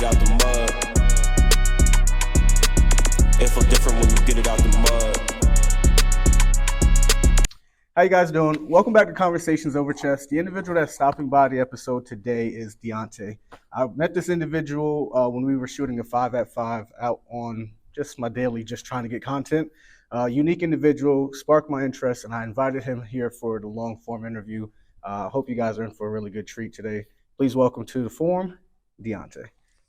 it out the mud. It feel different when you get it out the mud. How you guys doing? Welcome back to Conversations Over Chess. The individual that's stopping by the episode today is Deonte. I met this individual when we were shooting a 5-at-5 out on just my daily, just trying to get content. Unique individual, sparked my interest, and I invited him here for the long form interview. Hope you guys are in for a really good treat today. Please welcome to the forum, Deonte.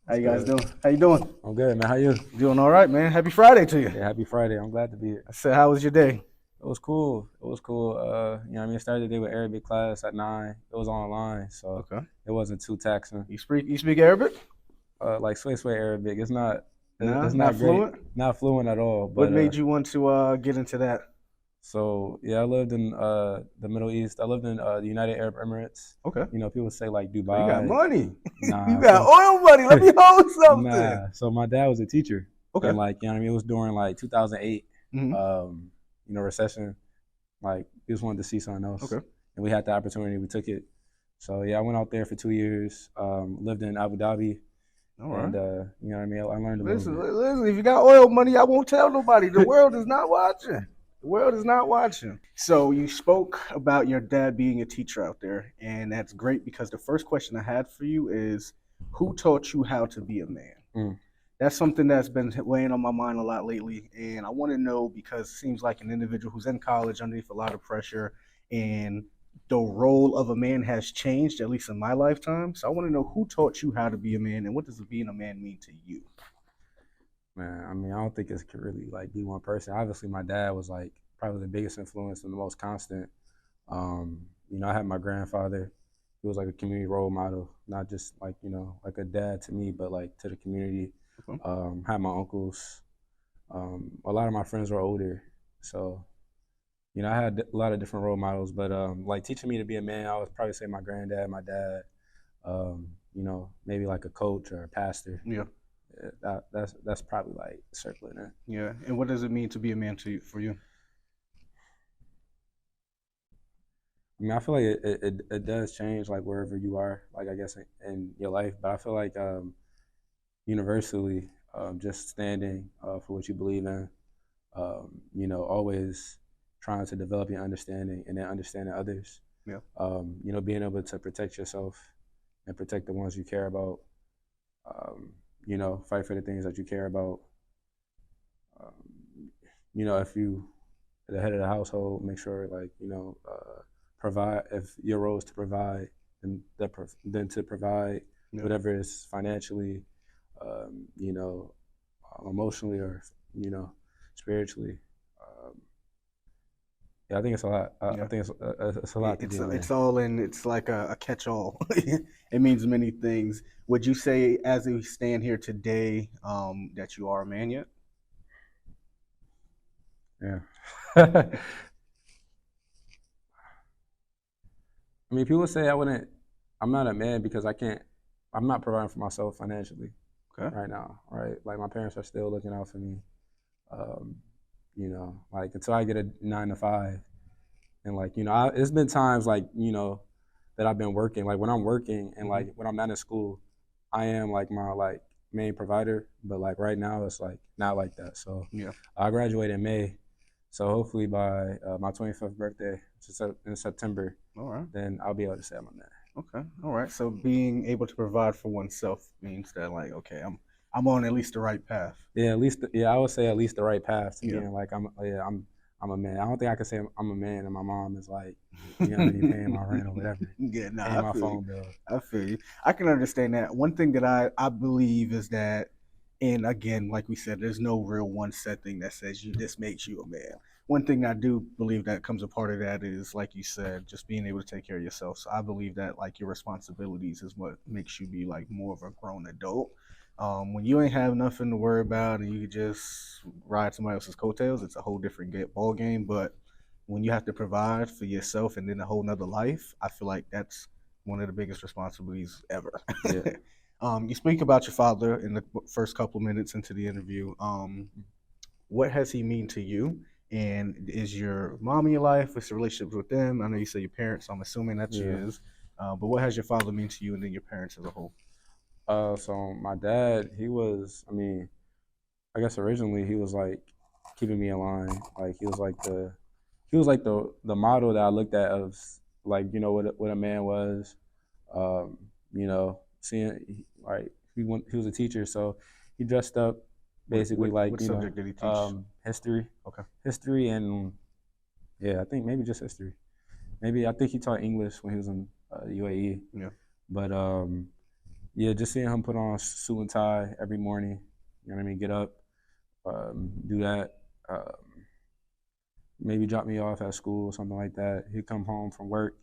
How you guys doing? How you doing? I'm good, man. How you? Doing all right, man. Happy Friday to you. Yeah, happy Friday. I'm glad to be here. I said, how was your day? It was cool. I started the day with Arabic class at 9. It was online, so It wasn't too taxing. You speak Arabic? Like sway Arabic. It's not Not great. fluent? Not fluent at all. But What made you want to get into that? So yeah, I lived in the Middle East. I lived in the United Arab Emirates. Okay. You know, people say like Dubai. You got money. Nah, You got oil money. Let me hold something. Nah. So my dad was a teacher. Okay. And like, you know what I mean? It was during like 2008. Mhm. Recession. Like, we just wanted to see something else. Okay. And we had the opportunity. We took it. So yeah, I went out there for 2 years. Lived in Abu Dhabi. All right. And you know what I mean? I learned a Listen, little bit. if you got oil money, I won't tell nobody. The world is not watching. The world is not watching. So you spoke about your dad being a teacher out there, and that's great because the first question I had for you is, who taught you how to be a man? That's something that's been weighing on my mind a lot lately, and I want to know because it seems like an individual who's in college underneath a lot of pressure, and the role of a man has changed, at least in my lifetime. So I want to know who taught you how to be a man, and what does being a man mean to you? Man, I mean, I don't think it could really like be one person. Obviously, my dad was like probably the biggest influence and the most constant. I had my grandfather. He was like a community role model, not just like, like a dad to me, but like to the community. Had my uncles. A lot of my friends were older, so I had a lot of different role models. But like teaching me to be a man, I would probably say my granddad, my dad. Maybe like a coach or a pastor. Yeah. That's probably like circling it. Yeah. And what does it mean to be a man for you? I mean, I feel like it does change like wherever you are, like I guess in your life. But I feel like universally, just standing for what you believe in, always trying to develop your understanding and then understanding others. Yeah. Being able to protect yourself and protect the ones you care about. Fight for the things that you care about. If you are the head of the household, make sure provide. If your role is to provide, then to provide whatever is financially, emotionally or spiritually. I think it's a lot. I think it's a lot to do. It's all in. It's like a catch-all. It means many things. Would you say, as we stand here today, that you are a man yet? Yeah. I mean, people say I'm not a man because I'm not providing for myself financially right now, right? Like my parents are still looking out for me. Like until I get a 9 to 5 and like, it's been times like, that I've been working, like when I'm working and like when I'm not in school, I am like my like main provider, but like right now it's like not like that. So I graduate in May. So hopefully by my 25th birthday in September, then I'll be able to say I'm a man. Okay. All right. So being able to provide for oneself means that like, okay, I'm on at least the right path. Yeah, I would say at least the right path to being like I'm a man. I don't think I can say I'm a man and my mom is like, paying my rent or whatever. Yeah, no, paying my phone bill. I feel you. I can understand that. One thing that I believe is that, and again, like we said, there's no real one set thing that says this makes you a man. One thing I do believe that comes a part of that is, like you said, just being able to take care of yourself. So I believe that like your responsibilities is what makes you be like more of a grown adult. When you ain't have nothing to worry about and you can just ride somebody else's coattails, it's a whole different ball game. But when you have to provide for yourself and then a whole nother life, I feel like that's one of the biggest responsibilities ever. Yeah. You speak about your father in the first couple minutes into the interview. What has he mean to you? And is your mom in your life? What's the relationship with them? I know you say your parents, so I'm assuming that's yours. But what has your father mean to you and then your parents as a whole? So my dad, he was, I mean, I guess originally he was like keeping me in line. Like he was like the model that I looked at of like what a man was. Seeing like he was a teacher, so he dressed up basically like What subject did he teach? history, Okay. history, and yeah, I think maybe just history. Maybe I think he taught English when he was in UAE. Yeah. But yeah, just seeing him put on a suit and tie every morning, you know what I mean, get up, do that, maybe drop me off at school, something like that. He'd come home from work.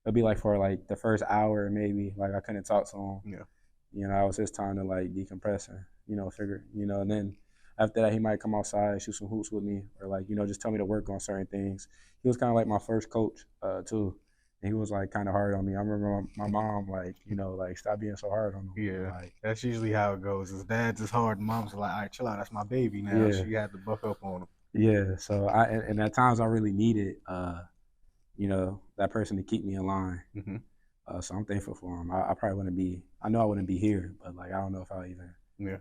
It'd be like for like the first hour, maybe, like I couldn't talk to him. Yeah. That was his time to like decompress and, and then after that, he might come outside, shoot some hoops with me, or like, just tell me to work on certain things. He was kind of like my first coach, too. And he was like kind of hard on me. I remember my mom, like, like, stop being so hard on him. Yeah. Like, That's usually how it goes. His dad's is hard, and mom's like, all right, chill out. That's my baby now. Yeah. She had to buck up on him. yeah. So and at times I really needed, that person to keep me in line. Mm-hmm. So I'm thankful for him. I probably wouldn't be, I know I wouldn't be here, but like, I don't know if I'll even, Yeah.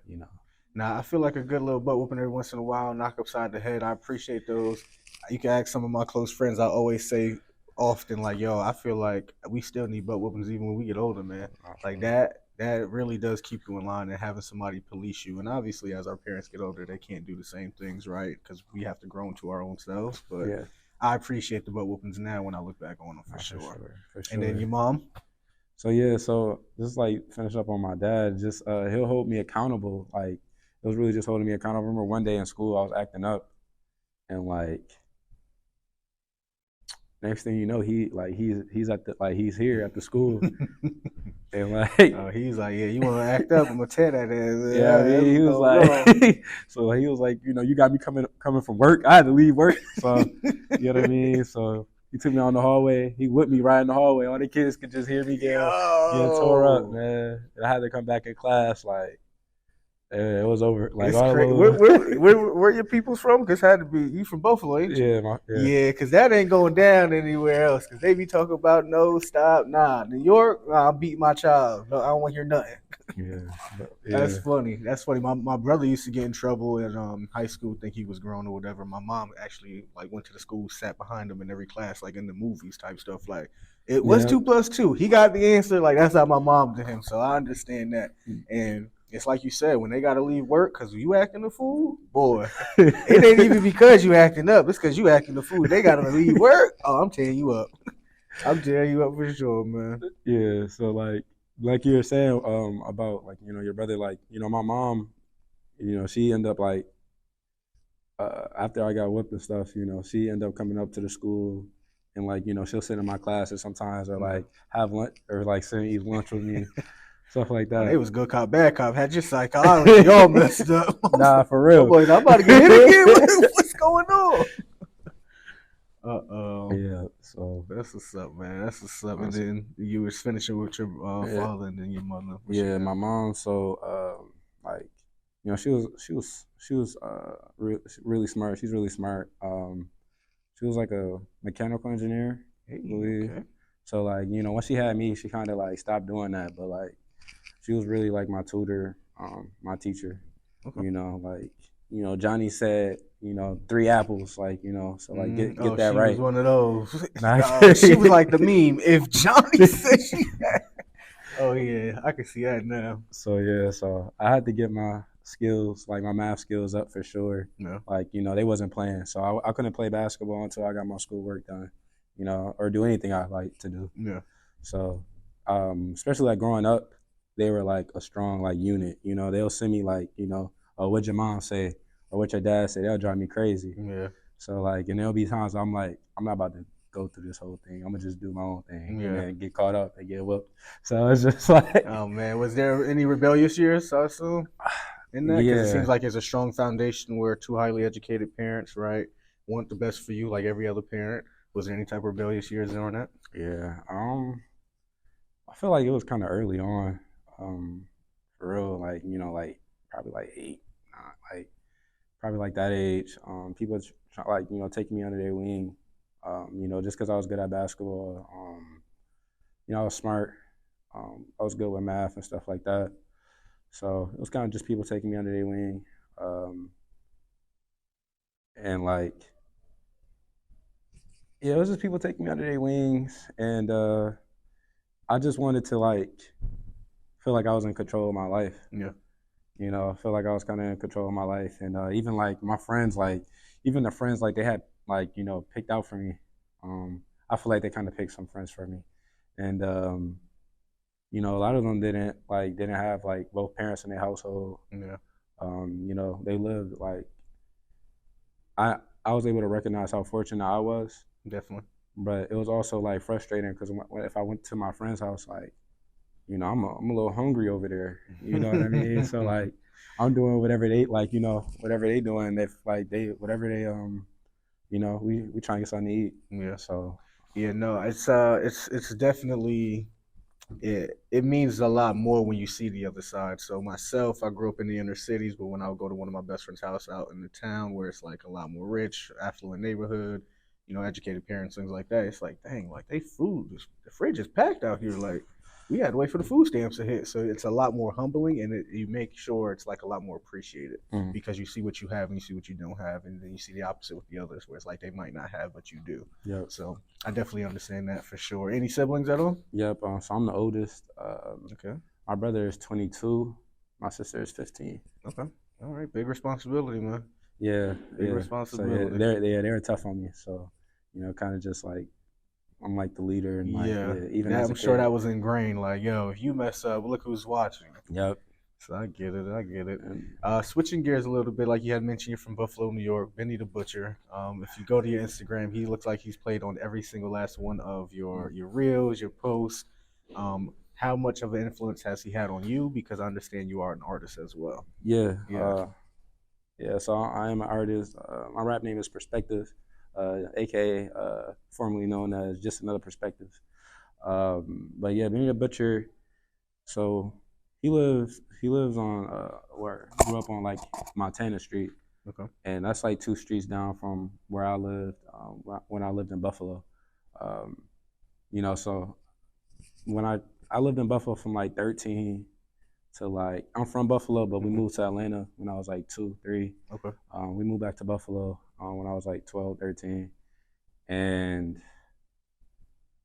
Nah, I feel like a good little butt whooping every once in a while, knock upside the head. I appreciate those. You can ask some of my close friends. I always say often, like, yo, I feel like we still need butt whoopings even when we get older, man. Like that really does keep you in line, and having somebody police you. And obviously, as our parents get older, they can't do the same things, right? Because we have to grow into our own selves. But Yeah. I appreciate the butt whoopings now when I look back on them for sure. For sure. And then your mom? So yeah, so just like finish up on my dad, just he'll hold me accountable. Like it was really just holding me accountable. I remember one day in school I was acting up, and like next thing you know, he's at the he's here at the school, and like He's like, yeah, you want to act up? I'm gonna tear that ass. yeah, I mean, he was like, so he was like, you got me coming from work. I had to leave work, so you know what I mean. So he took me on the hallway. He whipped me right in the hallway. All the kids could just hear me getting tore up, man. And I had to come back in class. Like, it was over. Like, it's crazy. Where your people's from? Because had to be you from Buffalo, ain't you? Yeah, because that ain't going down anywhere else. Because they be talking about no stop, nah. New York, nah, I'm beating my child. No, I don't want to hear nothing. Yeah. That's funny. That's funny. My brother used to get in trouble in high school, think he was grown or whatever. My mom actually like went to the school, sat behind him in every class, like in the movies type stuff. Like it was 2 + 2. He got the answer. Like that's how my mom did him. So I understand that. And it's like you said, when they gotta leave work because you acting a fool, boy, it ain't even because you acting up. It's because you acting a fool. They gotta leave work. Oh, I'm tearing you up. I'm tearing you up for sure, man. Yeah. So like you were saying about like your brother, like my mom, she ended up like after I got whipped and stuff, she ended up coming up to the school and like she'll sit in my classes sometimes or like have lunch or like sit and eat lunch with me. Stuff like that. It was good cop, bad cop. Had your psychology y'all messed up. Nah, for real. Boys, I'm about to get hit again. What's going on? Yeah. So that's what's up, man. That's what's up. And then you was finishing with your father and then your mother. Yeah, my mom. So like she was really smart. She's really smart. She was like a mechanical engineer, I believe. Okay. So like once she had me, she kind of like stopped doing that. But like she was really like my tutor, my teacher. Okay. Like Johnny said, 3 apples, like so like get that she right. Was one of those. She was like the meme. If Johnny said she had. Oh yeah, I can see that now. So yeah, so I had to get my skills, like my math skills, up for sure. Yeah. Like they wasn't playing, so I couldn't play basketball until I got my schoolwork done. Or do anything I like to do. Yeah. So, especially like growing up, they were like a strong like unit. They'll send me like, oh, what'd your mom say or what your dad say? They'll drive me crazy. Yeah. So like, and there'll be times I'm like, I'm not about to go through this whole thing. I'm gonna just do my own thing and then get caught up and get whooped. So it's just like, oh man, was there any rebellious years? I assume in that, because it seems like it's a strong foundation where 2 highly educated parents, right, want the best for you, like every other parent. Was there any type of rebellious years during that? Yeah. I feel like it was kind of early on. For real, like like probably like 8, like probably like that age. People like taking me under their wing. Just because I was good at basketball. I was smart. I was good with math and stuff like that. So it was kind of just people taking me under their wing, and like yeah, it was just people taking me under their wings, and I just wanted to like feel like I was in control of my life. Yeah. You know, I feel like I was kind of in control of my life, and even like my friends, like even the friends like they had like picked out for me. I feel like they kind of picked some friends for me, and a lot of them didn't have like both parents in their household. Yeah. They lived like I I was able to recognize how fortunate I was, Definitely. but it was also like frustrating because if I went to my friend's house, like I'm a little hungry over there. You know what I mean? So like I'm doing whatever they like, whatever they doing. If like they whatever they we trying to get something to eat. Yeah. So Yeah. No, it's definitely it means a lot more when you see the other side. So myself, I grew up in the inner cities, but when I would go to one of my best friend's house out in the town where it's like a lot more rich, affluent neighborhood, educated parents, things like that, it's like, dang, like the fridge is packed out here. Like we had to wait for the food stamps to hit. So it's a lot more humbling, and you make sure it's like a lot more appreciated mm, because you see what you have and you see what you don't have, and then you see the opposite with the others, where it's like they might not have, but you do. yep, So I definitely understand that for sure. Any siblings at all? yep. So I'm the oldest. Okay. My brother is 22. My sister is 15. Okay. All right. Big responsibility, man. Yeah, Big yeah. So yeah, responsibility. they were tough on me. So kind of just like I'm like the leader, and like Yeah. yeah, even That as a I'm sure kid. that was ingrained. Like, yo, if you mess up, look who's watching. Yep. So I get it. I get it. And Switching gears a little bit, like you had mentioned, you're from Buffalo, New York. Benny the Butcher. If you go to your Instagram, he looks like he's played on every single last one of your reels, your posts. How much of an influence has he had on you? Because I understand you are an artist as well. yeah, Yeah. yeah. So I am an artist. My rap name is Perspective, aka formerly known as Just Another Perspective. But yeah, Benny the Butcher. So he lives on where grew up on like Montana Street, Okay. and that's like 2 streets down from where I lived when I lived in Buffalo. Um, so when I lived in Buffalo from like 13 to like I'm from Buffalo, but we Hmm. moved to Atlanta when I was like 2, 3. Okay. We moved back to Buffalo when I was like 12, 13, and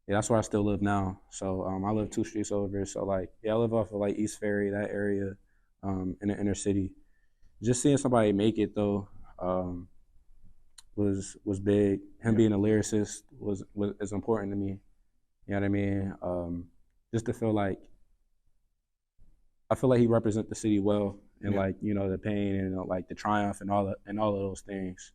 yeah, that's where I still live now. So I live 2 streets over. So like yeah, I live off of like East Ferry, that area, in the inner city. Just seeing somebody make it though um, was big. Him Yeah. being a lyricist was is important to me. You know what I mean? Just to feel like I feel like he represents the city well, and Yeah. like the pain and like the triumph and all of those things.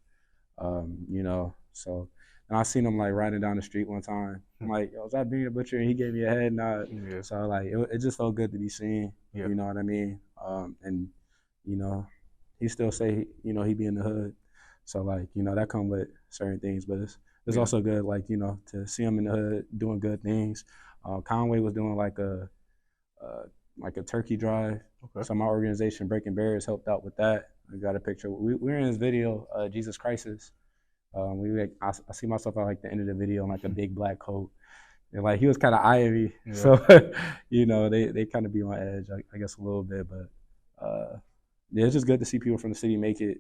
So and I seen him like riding down the street one time. I'm like, yo, was that Benny the Butcher? And he gave me a head nod. Yeah. So like it just felt good to be seen. Yeah. You know what I mean? And you know, he still say he be in the hood. So like that come with certain things, but it's Yeah. also good like to see him in the hood doing good things. Conway was doing uh, like a turkey drive. Okay. So my organization Breaking Barriers helped out with that. I got a picture. We were in this video, Jesus Crisis. I see myself at like the end of the video in like a big black coat, and like he was kind of eyeing me. Yeah. So they kind of be on edge, I guess a little bit, but yeah, it's just good to see people from the city make it.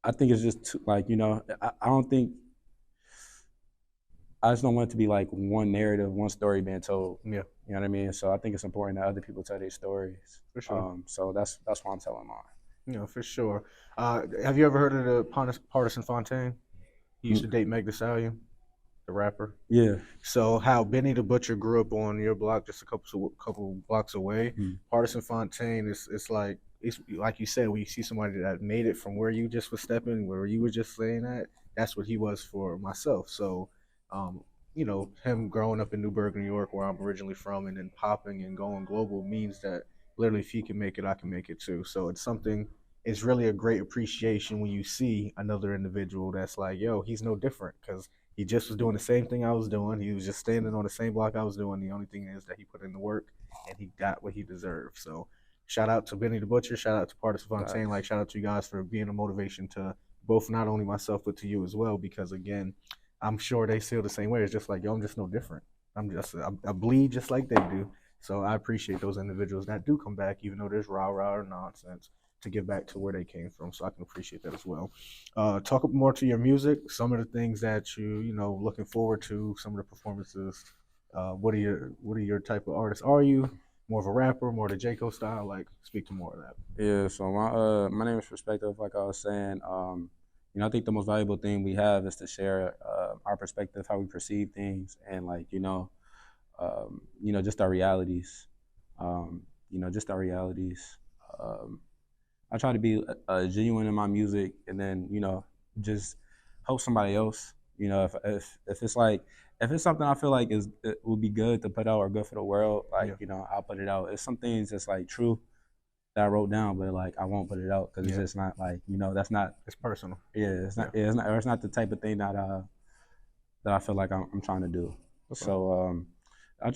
I think it's just too, like I don't think I just don't want it to be like one narrative, one story being told. Yeah. You know what I mean? So I think it's important that other people tell their stories. For sure. So that's why I'm telling mine. For sure. Have you ever heard of the Partisan Fontaine? He used to Mm, date Meg Thee Stallion, the rapper. yeah. So how Benny the Butcher grew up on your block, just a couple blocks away. Mm, Partisan Fontaine is it's like you said, when you see somebody that made it from where you just was stepping, where you were just saying that, that's what he was for myself. So, um, him growing up in Newburgh, New York, where I'm originally from, and then popping and going global means that literally if he can make it, I can make it too. So it's something. It's really a great appreciation when you see another individual that's like, yo, he's no different because he just was doing the same thing I was doing. He was just standing on the same block I was doing. The only thing is that he put in the work and he got what he deserved. So shout out to Benny the Butcher. Shout out to Partisan Fontaine. Like facts. shout out to you guys for being a motivation to both not only myself but to you as well. Because again, I'm sure they feel the same way. It's just like yo, I'm just no different. I bleed just like they do. So I appreciate those individuals that do come back, even though there's rah or nonsense, to get back to where they came from. So I can appreciate that as well. Talk more to your music, some of the things that you know looking forward to, some of the performances. What are your type of artists? Are you more of a rapper, more the J Cole style? Like, speak to more of that. Yeah, so my name is Perspective, like I was saying. I think the most valuable thing we have is to share our perspective, how we perceive things, and like just our realities. Just our realities. Um, I try to be genuine in my music, and then just help somebody else. If it's like if it's something I feel like it would be good to put out or good for the world, like I'll put it out. It's some things that's like true that I wrote down, but like I won't put it out because it's just not like that's not. It's personal. Yeah, it's not. Yeah, it's not the type of thing that I feel like I'm trying to do. Okay. So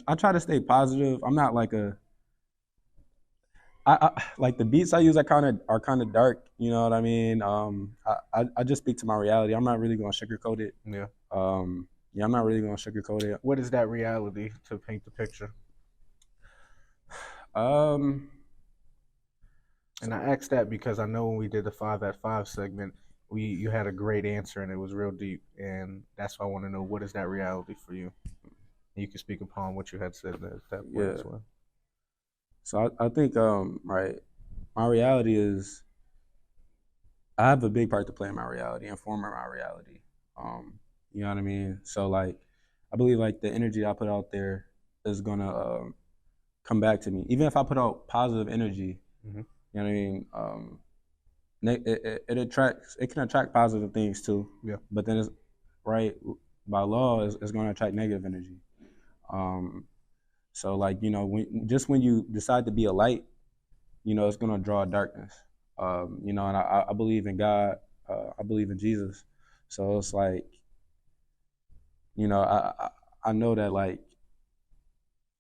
I try to stay positive. I'm not like like the beats I use are kind of dark. You know what I mean? I just speak to my reality. I'm not really gonna sugarcoat it. Yeah. I'm not really gonna sugarcoat it. What is that reality to paint the picture? Um, And I asked that because I know when we did the 5 at 5 segment, you had a great answer and it was real deep, and that's why I want to know what is that reality for you. And you can speak upon what you had said at that point as well. So I think right, my reality is I have a big part to play in my reality and form my reality. You know what I mean? So like I believe like the energy I put out there is gonna come back to me. Even if I put out positive energy, Mm-hmm. you know what I mean? It can attract positive things too. Yeah. But then it's right by law it's gonna attract negative energy. So like when you decide to be a light, it's gonna draw darkness. And I believe in God. I believe in Jesus. So it's like, I know that like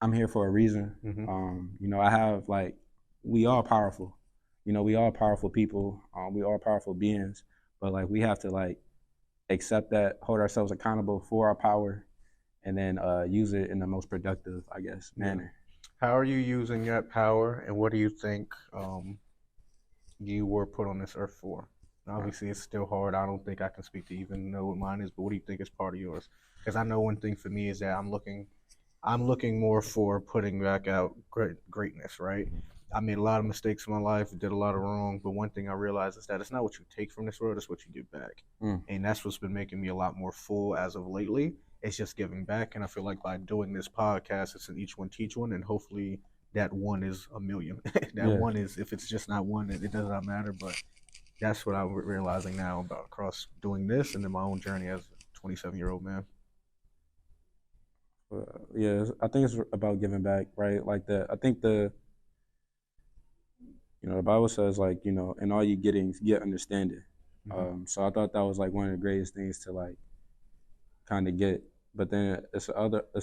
I'm here for a reason. Mm-hmm. I have like we are powerful. We are powerful people. We are powerful beings. But like we have to like accept that, hold ourselves accountable for our power, and then use it in the most productive, I guess, manner. How are you using that power, and what do you think you were put on this earth for? Obviously, it's still hard. I don't think I can speak to even know what mine is, but what do you think is part of yours? Because I know one thing for me is that I'm looking more for putting back out greatness, right? I made a lot of mistakes in my life, did a lot of wrong, but one thing I realized is that it's not what you take from this world, it's what you give back. And that's what's been making me a lot more full as of lately. It's just giving back. And I feel like by doing this podcast, it's an each one teach one, and hopefully that one is a million. One is, if it's just not one, it does not matter. But that's what I'm realizing now about across doing this and then my own journey as a 27-year-old man. I think it's about giving back, right? Like I think the Bible says like in all you getting get understanding. Mm-hmm. So I thought that was like one of the greatest things to like kind of get. But then it's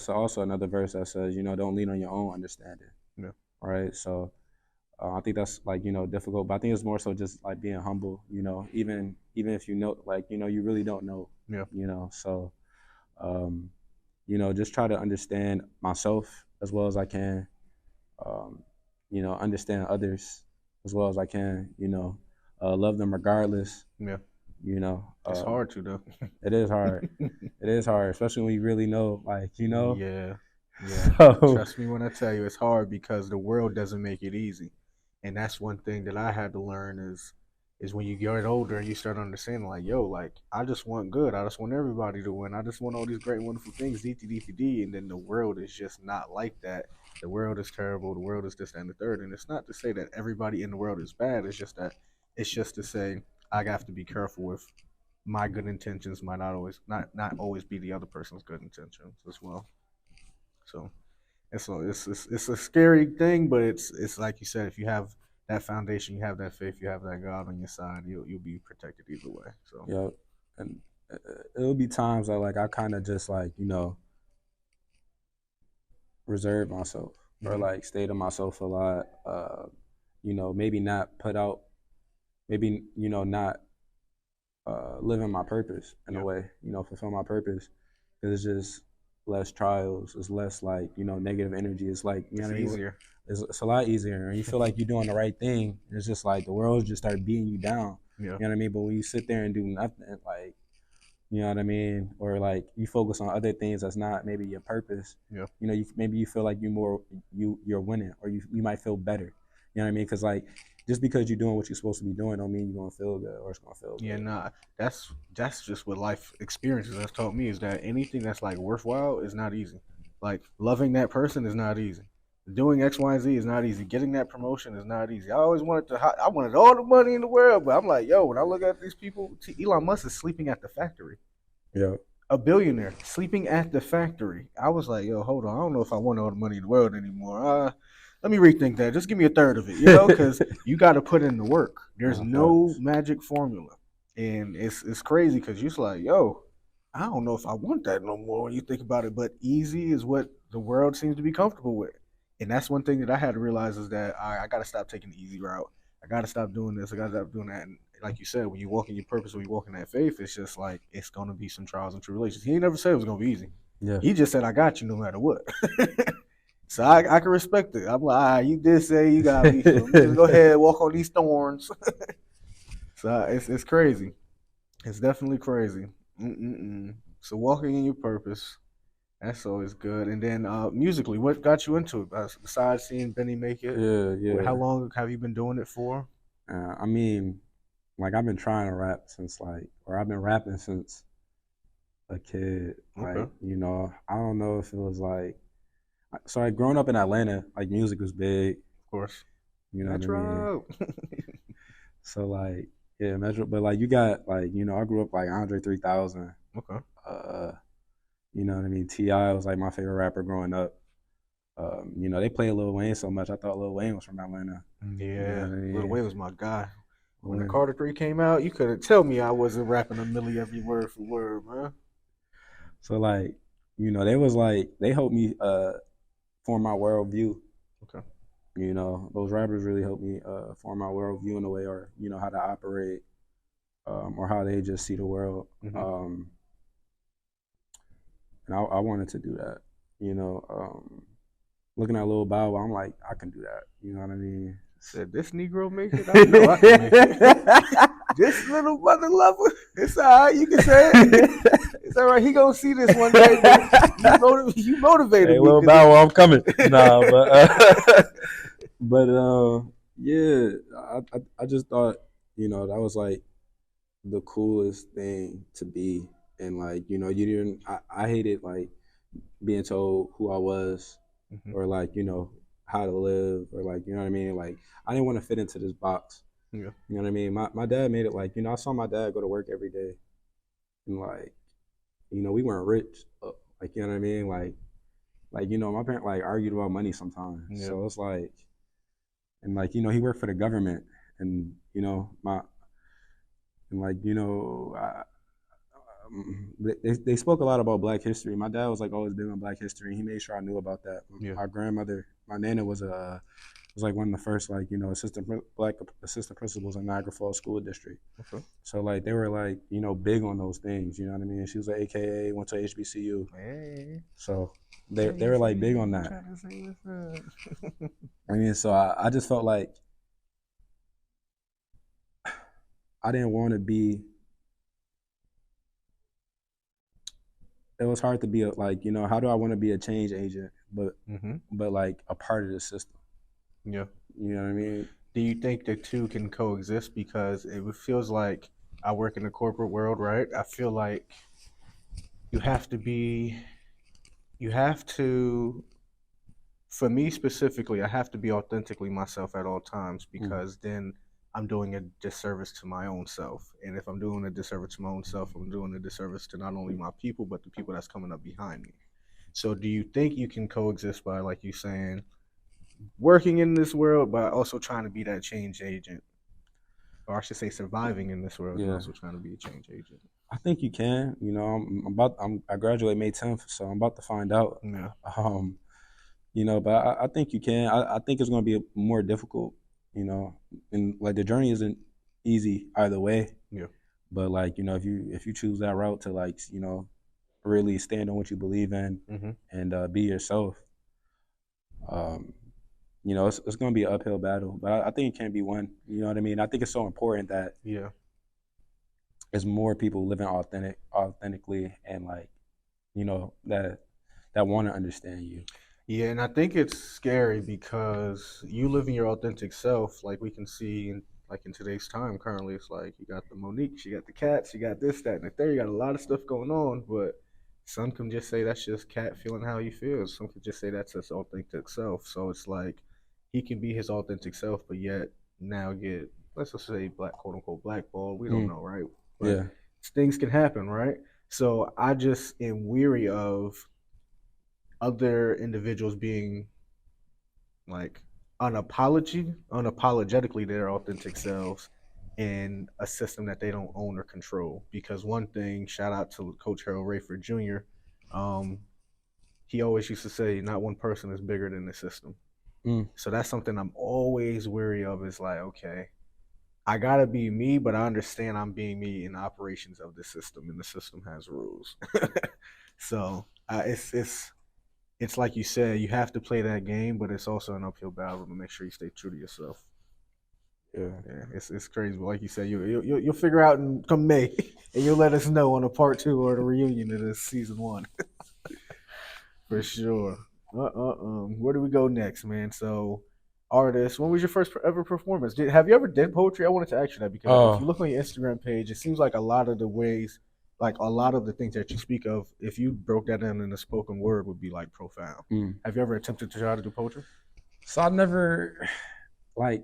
also another verse that says don't lean on your own understanding. Yeah. Right. So I think that's like difficult, but I think it's more so just like being humble. Even if like you really don't know. Yeah. So just try to understand myself as well as I can. Understand others as well as I can. Love them regardless. Yeah. It's hard to though. It is hard. It is hard, especially when you really know, like Yeah. Yeah. So, Trust me when I tell you, it's hard because the world doesn't make it easy, and that's one thing that I had to learn is when you get older and you start understanding, like, yo, like I just want good. I just want everybody to win. I just want all these great, wonderful things. D, and then the world is just not like that. The world is terrible. The world is this that, and the third. And it's not to say that everybody in the world is bad. It's just to say I have to be careful with my good intentions might not always be the other person's good intentions as well. So it's a scary thing, but it's like you said, if you have that foundation, you have that faith, you have that God on your side, you'll be protected either way. So yeah, and it'll be times that like I kind of just like reserve myself or like stay to myself a lot. Maybe not put out, maybe not living my purpose in a way, fulfill my purpose, because it's just less trials, it's less like, you know, negative energy. It's like, you know It's what I mean? easier. It's a lot easier, and you feel like you're doing the right thing. It's just like the world just start beating you down. Yeah. You know what I mean? But when you sit there and do nothing, like, you know what I mean, or like you focus on other things that's not maybe your purpose. Yeah. You know, maybe you feel like you're winning, or you might feel better. You know what I mean? Because like just because you're doing what you're supposed to be doing, don't mean you're gonna feel good or it's gonna feel Yeah, good. nah, that's just what life experiences has taught me is that anything that's like worthwhile is not easy. Like loving that person is not easy. Doing X, Y, and Z is not easy. Getting that promotion is not easy. I always wanted I wanted all the money in the world, but I'm like, yo, when I look at these people, Elon Musk is sleeping at the factory. Yeah. A billionaire sleeping at the factory. I was like, yo, hold on. I don't know if I want all the money in the world anymore. Let me rethink that. Just give me a third of it, because you got to put in the work. There's no Facts. magic formula, and it's crazy because you're just like, yo, I don't know if I want that no more when you think about it. But easy is what the world seems to be comfortable with, and that's one thing that I had to realize is that I got to stop taking the easy route. I got to stop doing this. I got to stop doing that. And like you said, when you walk in your purpose, when you walk in that faith, it's just like it's gonna be some trials and tribulations. He ain't never said it was gonna be easy. Yeah. He just said, "I got you, no matter what." So I can respect it. I'm like, you did say you got me, so just go ahead, walk on these thorns. So it's crazy. It's definitely crazy. Mm-mm-mm. So walking in your purpose, that's always good. And then musically, what got you into it besides seeing Benny make it? Yeah. How long have you been doing it for? I mean, like I've been trying to rap since or I've been rapping since a kid. Okay. Like, you know, I don't know if it was like, so like growing up in Atlanta, like music was big. Of course. You know what I mean? Metro. So like, yeah, Metro. But like, you got like, you know, I grew up like Andre 3000. Okay. You know what I mean? T.I. was like my favorite rapper growing up. You know, they play Lil Wayne so much. I thought Lil Wayne was from Atlanta. Yeah, You know what I mean? Lil Wayne was my guy. When the Yeah. Carter 3 came out, you couldn't tell me I wasn't rapping a milli every word for word, man. So like, you know, they helped me form my worldview. Okay. You know, those rappers really helped me form my worldview in a way, or you know how to operate, or how they just see the world. Mhm. And I wanted to do that. You know, looking at Lil Bow Wow, I'm like, I can do that. You know what I mean? Said this Negro make it. I know I can make it. This little mother lover. It's all right. You can say it. It's all right. He gonna see this one day. But you motivated Hey, me. Lil Bow Wow, I'm coming. Nah, but yeah, I just thought, you know, that was like the coolest thing to be. And like, you know, you didn't I hated like being told who I was, Mhm. or like, you know, how to live, or like, you know what I mean? Like I didn't want to fit into this box. Yeah. You know what I mean? My dad made it like, you know, I saw my dad go to work every day, and like, you know, we weren't rich. Like, you know what I mean? Like, you know, my parents like argued about money sometimes. Yeah. So it's like, and like, you know, he worked for the government, and you know, and like, you know, they spoke a lot about Black history. My dad was like always big on Black history. He made sure I knew about that. Yeah. My grandmother, my nana was like one of the first like, you know, Black assistant principals in Niagara Falls School District. Okay. So like they were like, you know, big on those things. You know what I mean? She was like AKA, went to HBCU. Hey. So they were like big on that. I mean, so I just felt like I didn't want to be. It was hard to be like, you know, how do I want to be a change agent, but like a part of the system? Yeah. You know what I mean? Do you think the two can coexist? Because it feels like I work in the corporate world, right? I feel like you have to, for me specifically, I have to be authentically myself at all times, because then I'm doing a disservice to my own self. And if I'm doing a disservice to my own self, I'm doing a disservice to not only my people, but the people that's coming up behind me. So do you think you can coexist by, like you saying, working in this world, but also trying to be that change agent? Or I should say surviving in this world and also trying to be a change agent. I think you can. You know, I graduate May 10th, so I'm about to find out. Yeah. You know, but I think you can. I think it's going to be more difficult. You know, and like the journey isn't easy either way. Yeah. But like, you know, if you choose that route to like, you know, really stand on what you believe in Mm-hmm. and be yourself. Um, it's going to be an uphill battle, but I think it can be won. You know what I mean? I think it's so important that Yeah. there's more people living authentically, and like, that want to understand you. Yeah, and I think it's scary because you living your authentic self, like we can see in like in today's time currently, it's like you got the Monique, you got the cats, you got this, that, and the third, you got a lot of stuff going on, but some can just say that's just cat feeling how he feels. Some could just say that's his authentic self. So it's like he can be his authentic self, but yet now get, let's just say, black, quote unquote blackball. We don't Mm, know, right? But yeah. things can happen, right? So I just am weary of other individuals being like unapologetically their authentic selves in a system that they don't own or control. Because one thing, shout out to Coach Harold Rayford Jr., um, he always used to say, "Not one person is bigger than the system." Mm, So that's something I'm always wary of. Is like, okay, I gotta be me, but I understand I'm being me in the operations of the system, and the system has rules. So it's like you said, you have to play that game, but it's also an uphill battle to make sure you stay true to yourself. yeah. Yeah, it's crazy, but like you said, you'll figure out in come May, and you'll let us know on a part two or the reunion of this season one for sure. Where do we go next, man? So, artist, when was your first ever performance? Have you ever did poetry? I wanted to ask you that because if you Oh, look on your Instagram page, it seems like a lot of the ways, like a lot of the things that you speak of, if you broke that down in a spoken word, would be like profound. mm. Have you ever attempted to try to do poetry? So I never like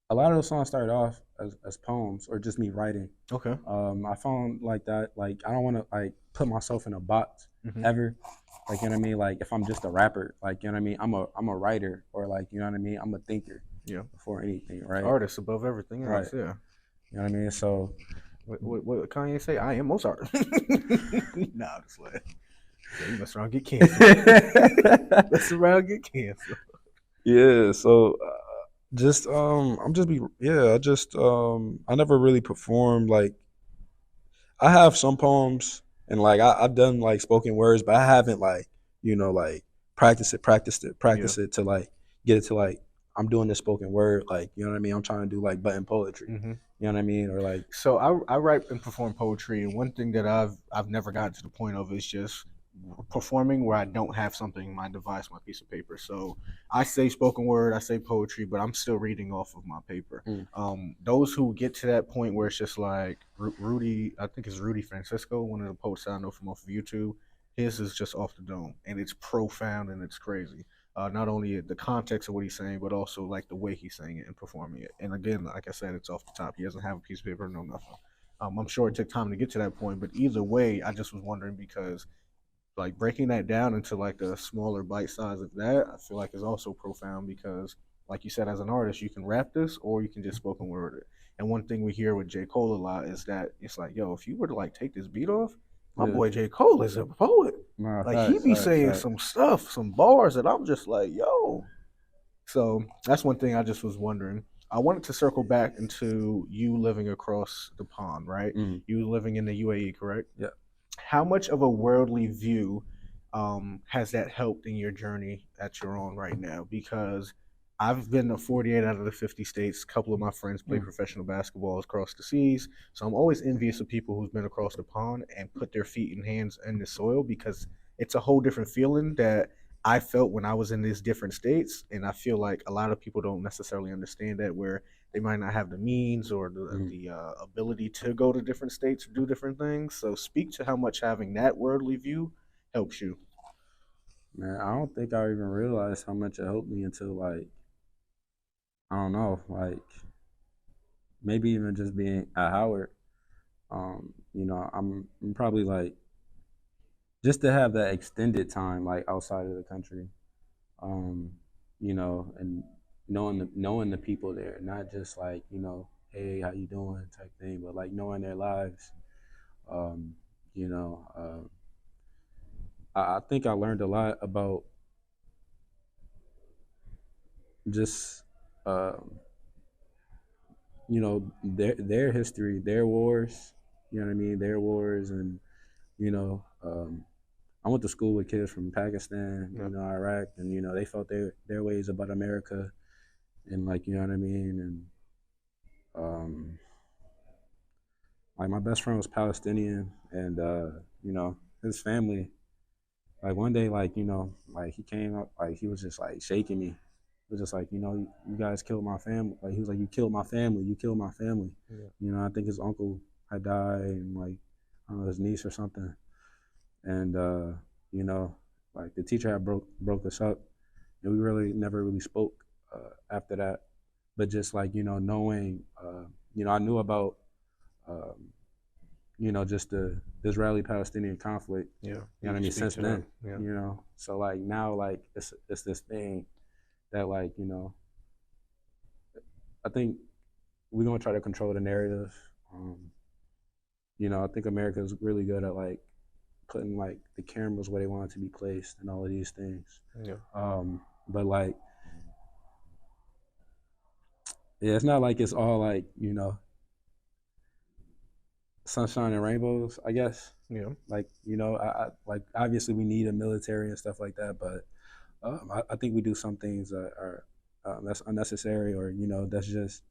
a lot of those songs started off as poems or just me writing. Okay. I found like that, like I don't want to like put myself in a box Hmm. ever. Like, you know what I mean? Like if I'm just a rapper, like, you know what I mean? I'm a writer, or like, you know what I mean? I'm a thinker Yeah. before anything, right? Artist above everything Right. else. Yeah. You know what I mean? So What Kanye say? I am Mozart. Nah, I'm just like, yeah, you mess around, get canceled. Mess around, get canceled. yeah, so just I'm just be yeah, I never really performed like I have some poems and like I've done like spoken words, but I haven't like, like Yeah. practice it to like get it to like I'm doing this spoken word, like, you know what I mean? I'm trying to do like button poetry. Hmm. You know what I mean? Or like So I write and perform poetry, and one thing that I've never gotten to the point of is just performing where I don't have something in my device, my piece of paper. So I say spoken word, I say poetry, but I'm still reading off of my paper. mm, Those who get to that point where it's just like Rudy, I think it's Rudy Francisco, one of the poets that I know from off of YouTube. His is just off the dome, and it's profound and it's crazy. Not only the context of what he's saying, but also like the way he's saying it and performing it. And again, like I said, it's off the top. He doesn't have a piece of paper, no nothing. I'm sure it took time to get to that point, but either way, I just was wondering because like breaking that down into like a smaller bite size of that, I feel like is also profound because, like you said, as an artist, you can rap this or you can just spoken word it. And one thing we hear with J. Cole a lot is that it's like, yo, if you were to like take this beat off, my yeah. boy J. Cole is a poet. Nah, Like he facts, be facts, saying facts. some stuff, some bars that I'm just like, yo. So that's one thing I just was wondering. I wanted to circle back into you living across the pond, right? Mm, You living in the UAE, correct? yeah. How much of a worldly view has that helped in your journey that you're on right now? Because I've been to 48 out of the 50 states. A couple of my friends play Mm, professional basketball across the seas. So I'm always envious of people who've been across the pond and put their feet and hands in the soil because it's a whole different feeling that I felt when I was in these different states. And I feel like a lot of people don't necessarily understand that where they might not have the means or mm. the ability to go to different states or do different things. So speak to how much having that worldly view helps you. Man, I don't think I even realized how much it helped me until like I don't know, like maybe even just being at Howard. I'm probably like just to have that extended time like outside of the country, um, and knowing the people there, not just like, hey, how you doing type thing, but like knowing their lives. Um, you know, I think I learned a lot about just their history, their wars. You know what I mean? Their wars and you know, I went to school with kids from Pakistan, Yeah. Iraq, and they felt their ways about America, and like you know what I mean, and um, like my best friend was Palestinian, and his family. Like one day, like like he came up, like he was just like shaking me. He was just like, you guys killed my family. Like he was like, you killed my family. You killed my family. Yeah. I think his uncle had died, and like I don't know his niece or something. And you know, like the teacher had broke us up, and we really never really spoke after that. But just like knowing, I knew about um, just the Israeli-Palestinian conflict. Yeah. You know what I mean? Speak Since to that. then, Yeah. so like now, like it's this thing that like I think we're gonna try to control the narrative. Um, I think America is really good at like putting like the cameras where they want it to be placed and all of these things. Yeah. But like, yeah, it's not like it's all like sunshine and rainbows, I guess. Yeah. Like I like obviously we need a military and stuff like that, but I think we do some things that are that's unnecessary, or that's just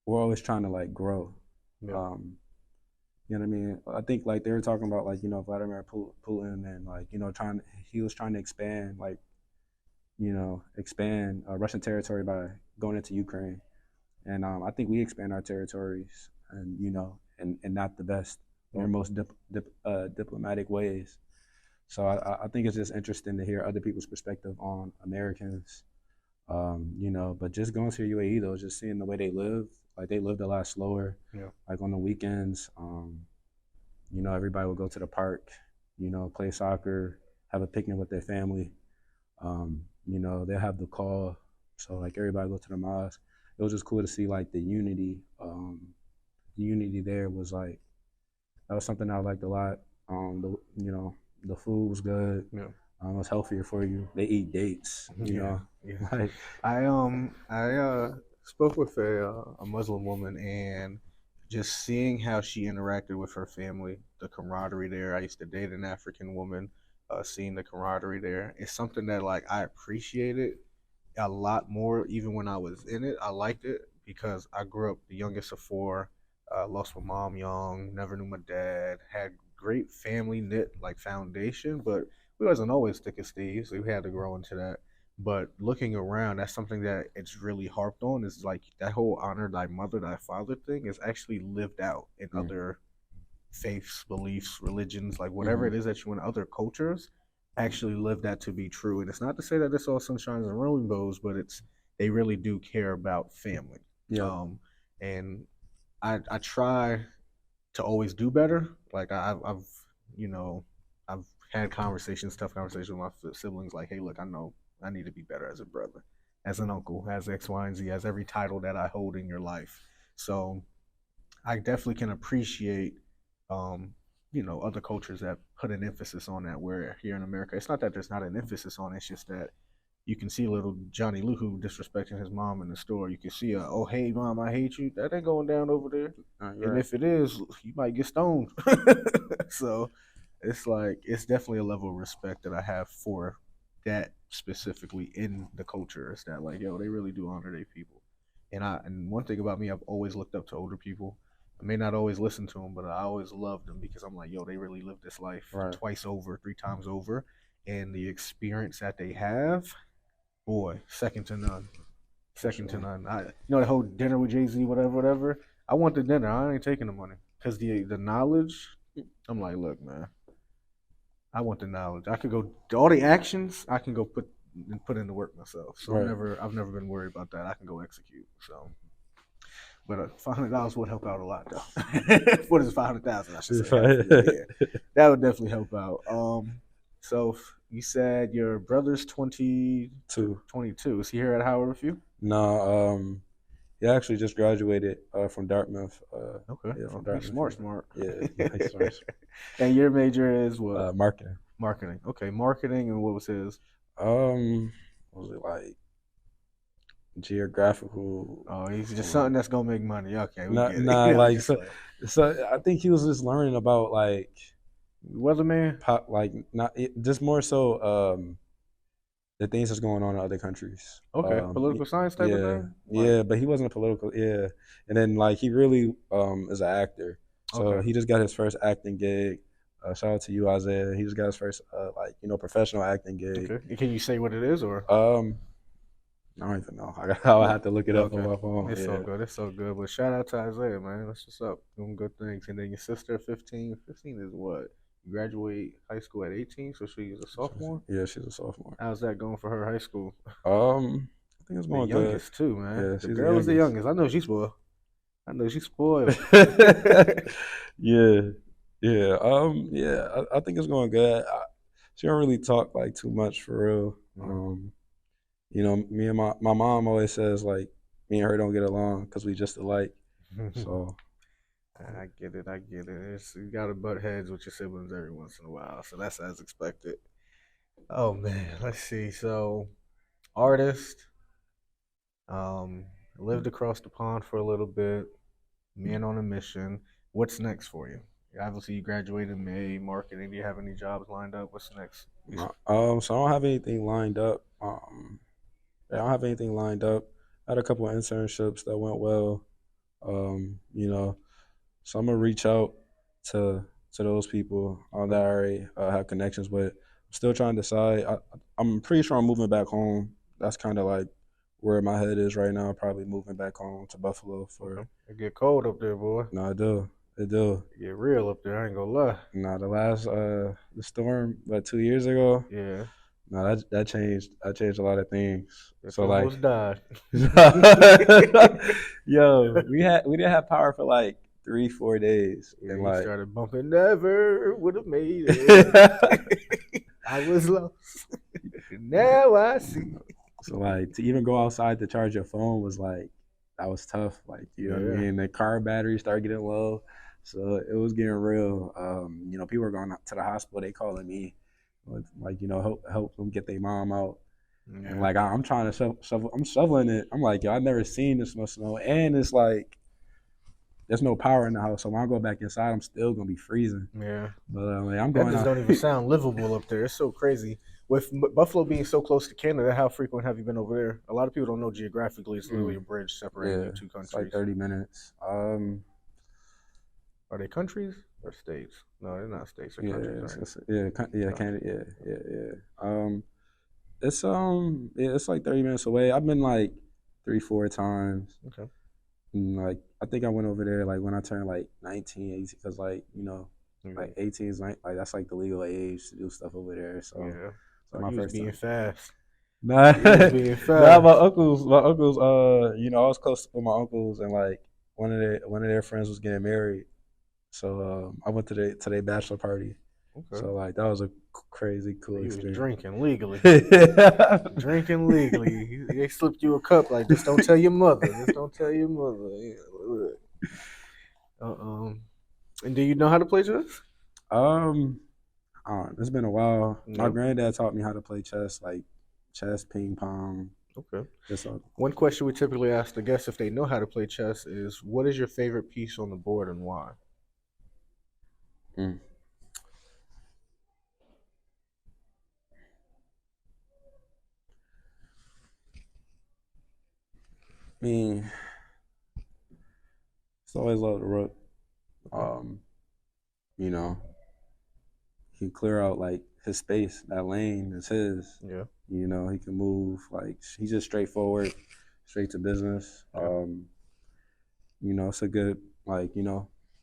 we're always trying to like grow. Yeah. You know what I mean? I think like they were talking about like Vladimir Putin, and like he was trying to expand like expand Russian territory by going into Ukraine, and I think we expand our territories, and and not the best or most diplomatic ways. So I think it's just interesting to hear other people's perspective on Americans. But just going to the UAE though, just seeing the way they live, like they lived a lot slower. Yeah. Like on the weekends, everybody would go to the park, play soccer, have a picnic with their family. They'll have the call, so like everybody go to the mosque. It was just cool to see like the unity. The unity there was like that was something I liked a lot. The food was good. Yeah. It was healthier for you. They eat dates. Yeah. Like I spoke with a Muslim woman, and just seeing how she interacted with her family, the camaraderie there. I used to date an African woman. Seeing the camaraderie there, it's something that like I appreciated a lot more. Even when I was in it, I liked it because I grew up the youngest of four. Lost my mom young. Never knew my dad. Had great family knit like foundation, but we wasn't always thick as thieves. So we had to grow into that. But looking around, that's something that it's really harped on. Is like that whole honor thy mother, thy father thing is actually lived out in other faiths, beliefs, religions, like whatever it is that you in other cultures actually live that to be true. And it's not to say that it's all sunshines and rainbows, but it's they really do care about family. yeah, And I try to always do better. Like I've I've had conversations, tough conversations with my siblings. Like, hey, look, I know I need to be better as a brother, as an uncle, as X, Y, and Z, as every title that I hold in your life. So I definitely can appreciate, other cultures that put an emphasis on that. Where here in America, it's not that there's not an emphasis on it. It's just that you can see little Johnny Lou who disrespecting his mom in the store. You can see oh, hey, mom, I hate you. That ain't going down over there. And right. if it is, you might get stoned. So it's like, it's definitely a level of respect that I have for that specifically in the culture. It's that like, yo, they really do honor their people. And one thing about me, I've always looked up to older people. I may not always listen to them, but I always loved them because I'm like, yo, they really lived this life Right. twice over, three times over, and the experience that they have, boy, second to none. Second to none. The whole dinner with Jay Z, whatever. I want the dinner. I ain't taking the money because the knowledge. I'm like, look, man, I want the knowledge. I could go all the actions. I can go put in the work myself. So Right. I've never been worried about that. I can go execute. So. But $500 would help out a lot, though. What is 500,000? I should say. Yeah, that would definitely help out. So you said your brother's 22. Is he here at Howard with you? No, he actually just graduated from Dartmouth. Okay. Yeah, from He's Dartmouth. smart. Yeah, he's smart. And your major is what? Marketing. Marketing. Okay, marketing. And what was his? What was it like? geographical. Oh, he's just something that's gonna make money. Okay, we Not get it. nah, I was like just so, like, so I think he was just learning about like weatherman. pop, like just more so the things that's going on in other countries. Okay, political science type of Yeah, thing. Like, yeah, but he wasn't a political. Yeah, and then like he really is an actor. So okay, he just got his first acting gig. Shout out to you, Isaiah. He just got his first like professional acting gig. okay. And can you say what it is or? Um, I don't even know. I'll have to look it up on Okay, my phone. it's so Yeah, good. It's so good. But shout out to Isaiah, man. That's what's up. Doing good things. And then your sister, 15. 15 is what? You graduate high school at 18, so she's a sophomore. yeah, she's a sophomore. How's that going for her high school? I think it's The going good. youngest too, man. Yeah, The she's the girl is the youngest. youngest. I know she's spoiled. I know she's spoiled. Yeah, yeah, yeah. I think it's going good. She don't really talk like too much for real. Mm. Me and my mom always says like me and her don't get along because we just alike. So I get it. I get it. You got to butt heads with your siblings every once in a while, so that's as expected. Oh man, let's see. So, artist, um, lived across the pond for a little bit. Man on a mission. What's next for you? Obviously, you graduated in May. Marketing. Do you have any jobs lined up? What's next? so I don't have anything lined up. I don't have anything lined up. I had a couple of internships that went well. You know, so I'm gonna reach out to those people that I already have connections with. I'm still trying to decide. I'm pretty sure I'm moving back home. That's kind of like where my head is right now. Probably moving back home to Buffalo for. Okay. It get cold up there, boy. No, I do. It do. It get real up there. I ain't gonna lie. No, the last the storm, 2 years ago. Yeah. No, that changed. That changed a lot of things. It So like, almost died. yo, we didn't have power for like 3-4 days, Yeah, and he like, started bumping. Never would have made it. I was lost. Now I see. so like to even go outside to charge your phone was like that was tough. Like you know what I Yeah. mean. The car battery started getting low, so it was getting real. People were going to the hospital. They calling me, like help them get their mom out. And Yeah. like I'm trying to shovel, I'm shoveling it. I'm like, yo, I've never seen this much snow, and it's like there's no power in the house. So when I go back inside, I'm still gonna be freezing. Yeah. But like, I'm That going just out. don't even sound livable up there. It's so crazy. With Buffalo being so close to Canada, how frequent have you been over there? A lot of people don't know geographically. It's literally a bridge separating Yeah, the two it's like countries. 30 minutes. Are they countries or states? No, they're not states. They're Yeah, countries, right? yeah, Countries. Canada, yeah. It's like 30 minutes away. I've been like 3-4 times. Okay. And like I think I went over there like when I turned like 19, 18, because like Yeah. like 18 is like that's like the legal age to do stuff over there. So Yeah. so Oh, my you was first being time. fast. Nah, You was being nah, fast. my uncles, I was close with my uncles, and like one of their friends was getting married, so I went to their bachelor party. Okay. So like that was a crazy So cool you was experience. drinking legally. Yeah, Drinking legally. They slipped you a cup like, just don't tell your mother. Just don't tell your mother. Yeah, look. And do you know how to play chess? um, it's been a while. My No. granddad taught me how to play chess, like chess, ping pong, Okay. just One question we typically ask the guests if they know how to play chess is, what is your favorite piece on the board and why? mm. I mean, it's always loved the rook. Um, you know, he clear out like his space. That lane is his. Yeah. He can move. Like he's just straightforward, straight to business. Yeah. It's a good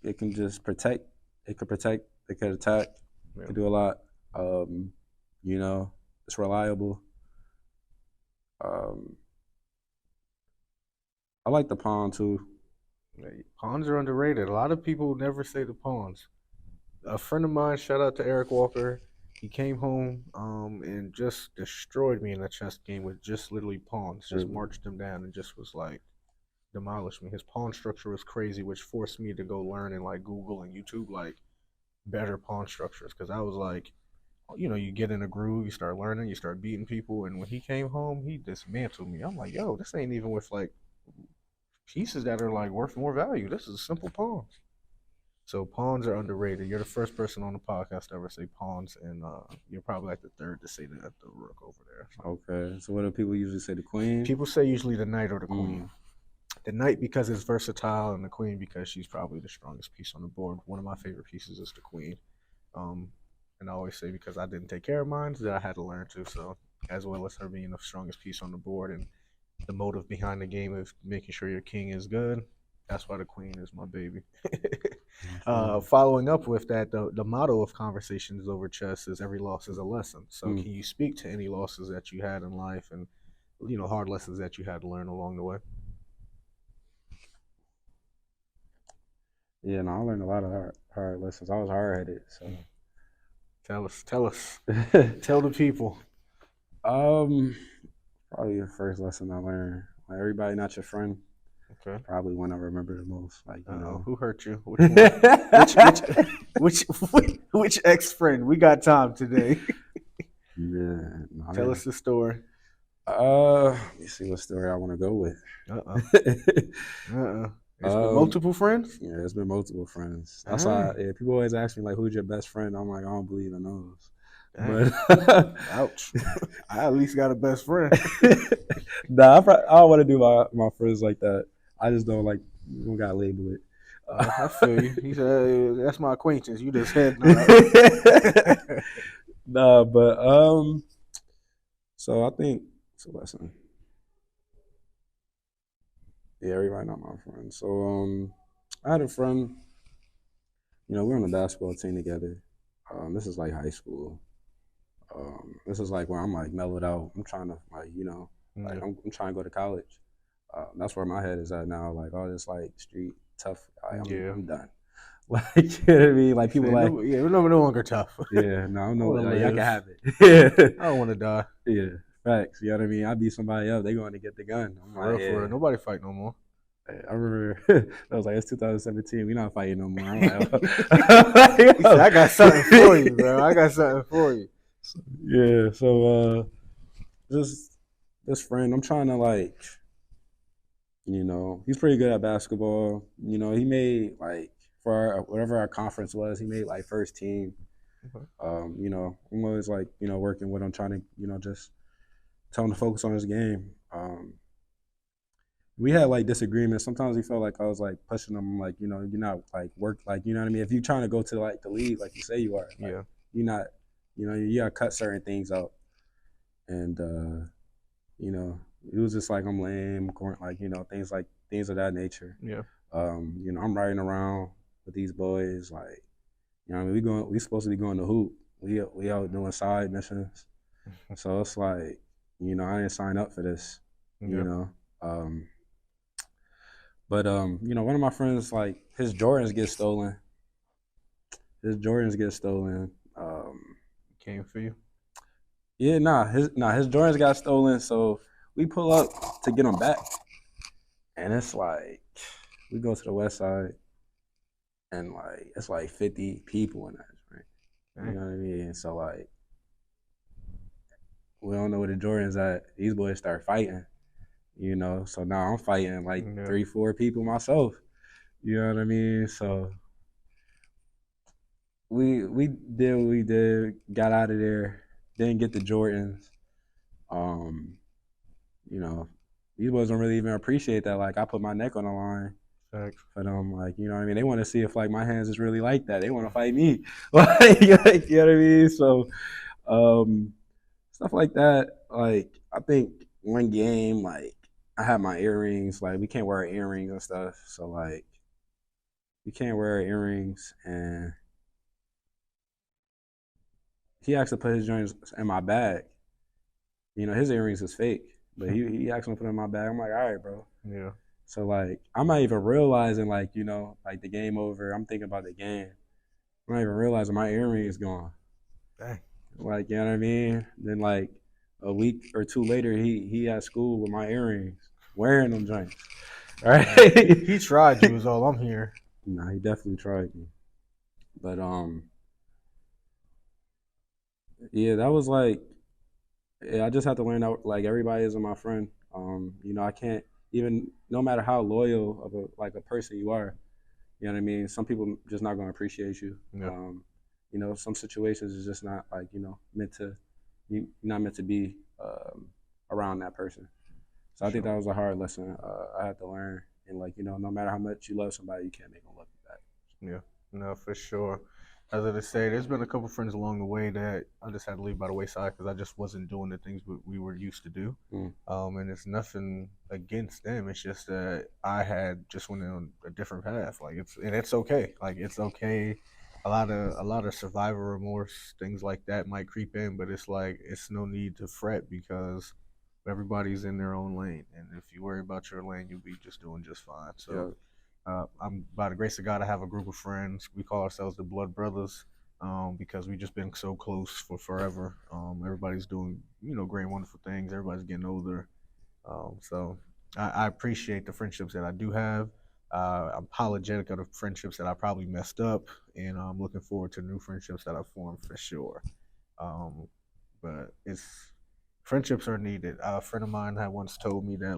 it can just protect. It could protect. It could attack. It Yeah. could do a lot. Um, it's reliable. Um, I like the pawn too. Pawns are underrated. A lot of people never say the pawns. A friend of mine, shout out to Eric Walker, he came home and just destroyed me in a chess game with just literally pawns. Just Really? marched him down and just was like demolished me. His pawn structure was crazy, which forced me to go learn and like Google and YouTube like better pawn structures because I was like you get in a groove, you start learning, you start beating people, and when he came home, he dismantled me. I'm like, yo, this ain't even with like pieces that are like worth more value. This is simple pawns. So pawns are underrated. You're the first person on the podcast to ever say pawns, and you're probably like the third to say that the rook over there. So Okay. So what do people usually say? The queen? people say usually the knight or the queen. Mm. The knight because it's versatile, and the queen because she's probably the strongest piece on the board. One of my favorite pieces is the queen. Um, and I always say because I didn't take care of mine that I had to learn to. So as well as her being the strongest piece on the board, and the motive behind the game is making sure your king is good. That's why the queen is my baby. Following up with that, the motto of conversations over chess is every loss is a lesson. So Mm. can you speak to any losses that you had in life and hard lessons that you had to learn along the way? Yeah, no, I learned a lot of hard lessons. I was hard headed, so. Tell us, tell the people. Probably the first lesson I learned. Like everybody not your friend. Okay. Probably one I remember the most. Like who hurt you? Which one? which ex friend? We got time today. Yeah. No, Tell us the story. Let me see what story I want to go with. It's been multiple friends. Yeah, it's been multiple friends. That's why people always ask me like, "Who's your best friend?" I'm like, I don't believe in those. Dang. But ouch! I at least got a best friend. Nah, I don't want to do my friends like that. I just don't like. You don't gotta label it. I feel you. He said, "That's my acquaintance." You just said Nah, but so I think it's a lesson. Yeah, everybody not my friend. So I had a friend. We're on the basketball team together. This is like high school. This is like where I'm like mellowed out. I'm trying to like I'm trying to go to college. That's where my head is at now. Like all this like street tough. I'm done. Like you know what I mean? Like people like we're no longer tough. Yeah, no, like, I can have it. Yeah. I don't want to die. Yeah, facts. You know what I mean? I beat somebody up. They going to get the gun. I'm for real. Nobody fight no more. I remember I was like, it's 2017. We not fighting no more. I'm like, I got something for you, bro. I got something for you. Yeah. So this friend, I'm trying to like, he's pretty good at basketball. He made like for whatever our conference was, he made like first team. Okay. I'm always like, working with him, trying to, just tell him to focus on his game. We had like disagreements. Sometimes he felt like I was like pushing him, like, you're not like work, like, you know what I mean? If you're trying to go to like the league, like you say you are, like, you're not, you gotta cut certain things out. And, it was just like, I'm lame, like, things of that nature. Yeah. I'm riding around with these boys, like, we supposed to be going to hoop. We out doing side missions. So it's like, I didn't sign up for this, But one of my friends, like, his Jordans get stolen. Came for you? Yeah, his Jordans got stolen, so we pull up to get them back. And it's like, we go to the west side, and like it's like 50 people in that, right? You know what I mean? So like, we don't know where the Jordans at. These boys start fighting. So now I'm fighting like 3-4 people myself. You know what I mean? So we did what we did, got out of there, didn't get the Jordans. These boys don't really even appreciate that. Like I put my neck on the line. Thanks. But like, you know what I mean? They want to see if like my hands is really like that. They want to fight me. Like, you know what I mean? So stuff like that. Like I think one game, like I had my earrings, like we can't wear earrings and stuff. So like we can't wear earrings, and he asked to put his joints in my bag. His earrings is fake, but he asked me to put it in my bag. I'm like, all right, bro. Yeah. So like I'm not even realizing like, like the game over. I'm thinking about the game. I'm not even realizing my earring is gone. Dang. Like, you know what I mean? Then like a week or two later, he at school with my earrings, wearing them joints. Right? He tried you is all I'm hearing. Nah, he definitely tried me. But Yeah, that was like, yeah, I just had to learn that like everybody isn't my friend. I can't even no matter how loyal of a person you are. You know what I mean? Some people just not gonna appreciate you. Yeah, Some situations is just not like meant to you're not meant to be around that person. So I think sure. that was a hard lesson I had to learn. And like no matter how much you love somebody, you can't make them love you back. Yeah, no, for sure. As I just say, there's been a couple friends along the way that I just had to leave by the wayside because I just wasn't doing the things we were used to do. Mm, And it's nothing against them. It's just that I had just went on a different path. Like it's okay. Like it's okay. A lot of survivor remorse, things like that might creep in, but it's like it's no need to fret because everybody's in their own lane, and if you worry about your lane, you'll be just doing just fine. So yeah. I'm by the grace of God, I have a group of friends. We call ourselves the Blood Brothers because we just been so close for forever. Everybody's doing great, wonderful things. Everybody's getting older, so I appreciate the friendships that I do have. I'm apologetic of the friendships that I probably messed up, and I'm looking forward to new friendships that I form for sure. Um, but it's friendships are needed. A friend of mine had once told me that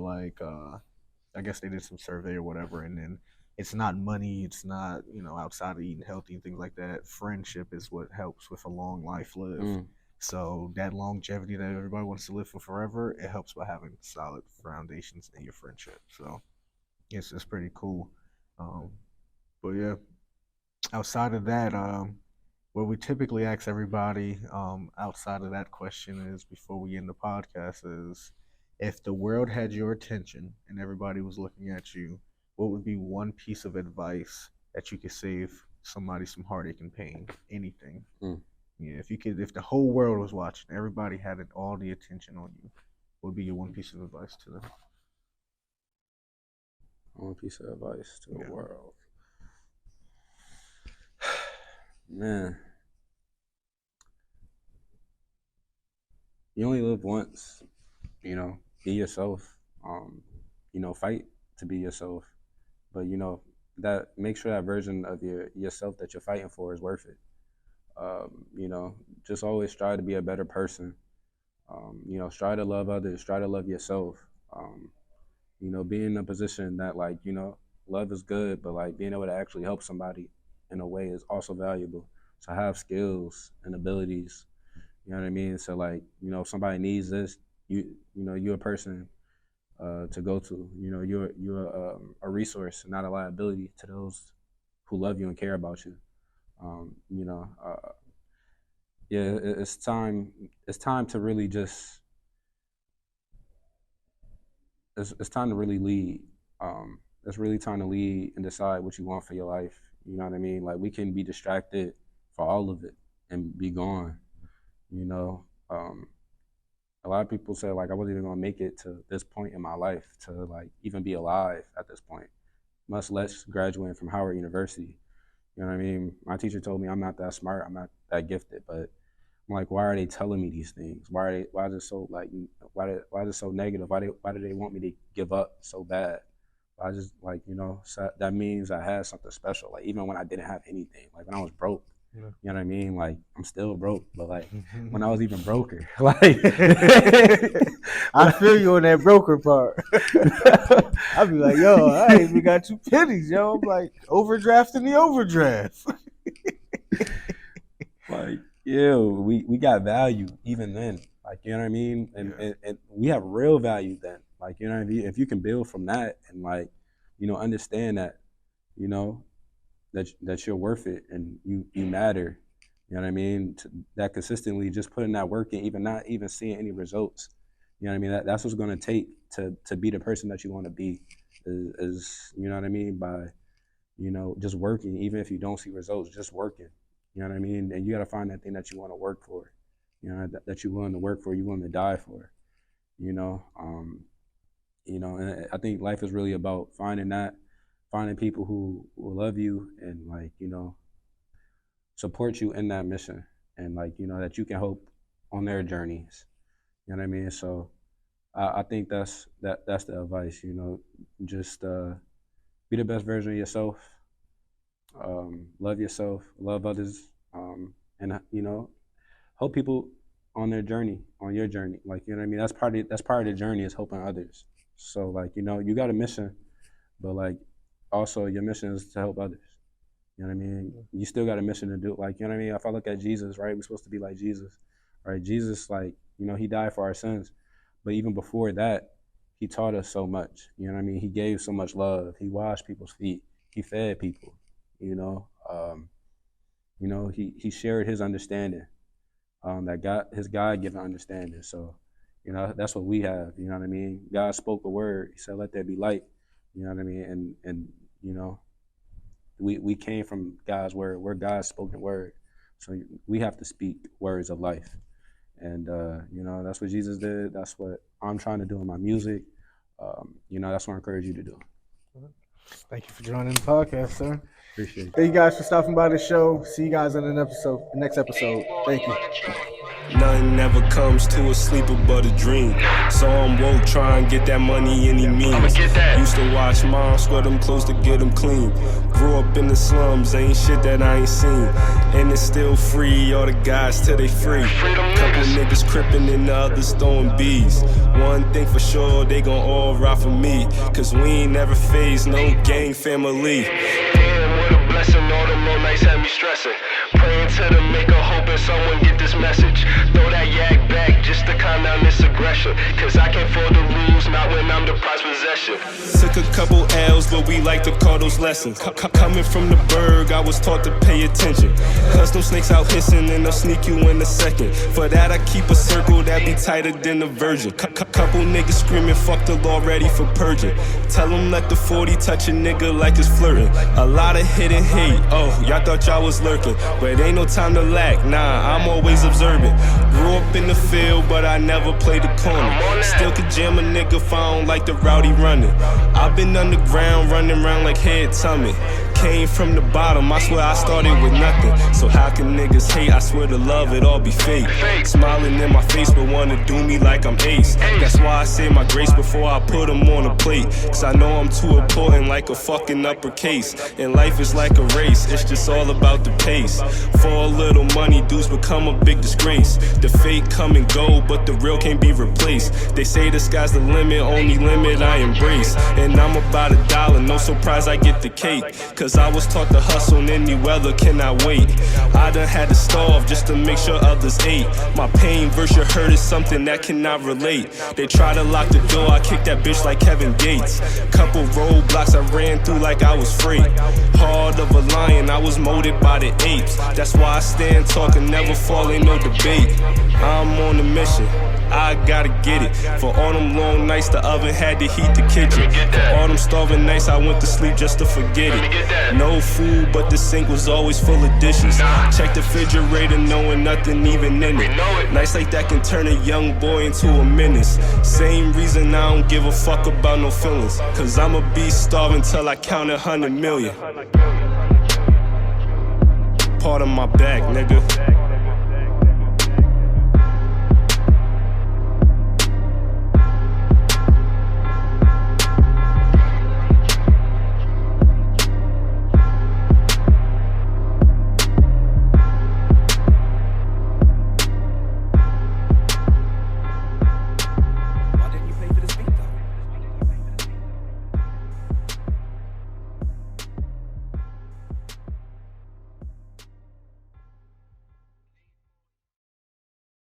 I guess they did some survey or whatever, and then it's not money, it's not outside of eating healthy and things like that. Friendship is what helps with a long life lived. Mm. So that longevity that everybody wants to live for forever, it helps by having solid foundations in your friendship. So it's pretty cool. Um, but yeah, outside of that, what we typically ask everybody outside of that question is before we end the podcast is if the world had your attention and everybody was looking at you, what would be one piece of advice that you could save somebody some heartache and pain? Anything. Mm. Yeah, if the whole world was watching, everybody had all the attention on you, what would be your one piece of advice to them? One piece of advice to the Yeah. world. Man, you only live once. Be yourself. Fight to be yourself. But that make sure that version of yourself that you're fighting for is worth it. Just always strive to be a better person. Strive to love others. Try to love yourself. Um, be in a position that like love is good, but like being able to actually help somebody in a way is also valuable. So have skills and abilities. You know what I mean? So like if somebody needs this, you're a person to go to. You're a resource, not a liability to those who love you and care about you. Um, you know, uh, yeah, it's time. It's time to really just. It's time to really lead. It's really time to lead and decide what you want for your life. You know what I mean? Like we can be distracted for all of it and be gone. You know, um, a lot of people say like I wasn't even gonna make it to this point in my life to like even be alive at this point, much less graduating from Howard University. You know what I mean? My teacher told me I'm not that smart, I'm not that gifted, but I'm like, why are they telling me these things? Why is it so like why is it so negative? Why do they want me to give up so bad? I just like, so that means I had something special. Like even when I didn't have anything, like when I was broke, Yeah. you know what I mean? Like I'm still broke, but like when I was even broker, like I feel you on that broker part. I'd be like, yo, I ain't even got 2 pennies, yo. I'm like overdrafting the overdraft. like yeah, we got value even then. Like you know what I mean? And, Yeah. and we have real value then. Like you know what I mean? If you can build from that and like, understand that, you know, that you're worth it and you matter. You know what I mean? That consistently just putting that work in, even not even seeing any results. You know what I mean? That's what's gonna take to be the person that you want to be. Is you know what I mean by just working, even if you don't see results, just working. You know what I mean? And you got to find that thing that you want to work for. That you're willing to work for, you're willing to die for. You know, and I think life is really about finding people who will love you and like support you in that mission, and like that you can help on their journeys. You know what I mean? So I think that's the advice. Just be the best version of yourself. Love yourself, love others, and help people on their journey, on your journey. Like, you know what I mean? That's part of the journey is helping others. So like, you know, you got a mission, but like also your mission is to help others. You know what I mean? You still got a mission to do. Like, you know what I mean? If I look at Jesus, right, we're supposed to be like Jesus, right? Jesus, like, you know, he died for our sins. But even before that, he taught us so much. You know what I mean? He gave so much love. He washed people's feet. He fed people, you know? He shared his understanding, his God-given understanding. So, you know, that's what we have, you know what I mean? God spoke a word. He said, let there be light, you know what I mean? And you know, we came from God's word. We're God's spoken word. So we have to speak words of life. And, you know, that's what Jesus did. That's what I'm trying to do in my music. You know, that's what I encourage you to do. Thank you for joining the podcast, sir. Appreciate it. Thank you guys for stopping by the show. See you guys in the next episode. Thank you. Nothing ever comes to a sleeper but a dream. So I'm woke, try and get that money any means. Used to watch mom sweat them clothes to get them clean. Grew up in the slums, ain't shit that I ain't seen. And it's still free, all the guys till they free. Couple niggas crippin' and the others throwing bees. One thing for sure, they gon' all ride for me. Cause we ain't never phased, no gang family. Damn, what a blessing, all them all nights had me stressing. Praying to the maker, hoping someone get this message. Throw that yak back just to calm down this aggression. Cause I can't afford the rules, not when I'm the prized possession. Took a couple L's, but we like to call those lessons. Coming from the burg, I was taught to pay attention. Cause them snakes out hissing and they'll sneak you in a second. For that I keep a circle that be tighter than a virgin. Couple niggas screaming, fuck the law, ready for purging. Tell them let the 40 touch a nigga like it's flirting. A lot of hidden hate, oh, y'all thought y'all was lurking. But ain't no time to lack, nah, I'm always observant. Grew up in the field, but I never played the corner. Still could jam a nigga if I don't like the route he running. I've been underground, running around like head tummy. Came from the bottom, I swear I started with nothing. So how can niggas hate? I swear to love it all be fake. Smiling in my face but wanna do me like I'm ace. That's why I say my grace before I put them on a plate. Cause I know I'm too important like a fucking uppercase. And life is like a race, it's just all about the pace. For a little money, dudes become a big disgrace. The fake come and go, but the real can't be replaced. They say the sky's the limit, only limit I embrace. And I'm about $1, no surprise I get the cake. Cause I was taught to hustle in any weather, cannot wait. I done had to starve just to make sure others ate. My pain versus your hurt is something that cannot relate. They try to lock the door, I kick that bitch like Kevin Gates. Couple roadblocks I ran through like I was free. Heart of a lion, I was molded by the apes. That's why I stand talking, never fall, ain't no debate. I'm on a mission, I gotta get it. For all them long nights, the oven had to heat the kitchen. For all them starving nights, I went to sleep just to forget it. No food, but the sink was always full of dishes. Check the refrigerator, knowing nothing even in it. Nights like that can turn a young boy into a menace. Same reason I don't give a fuck about no feelings. Cause I'ma be starving till I count 100 million. Part of my back, nigga.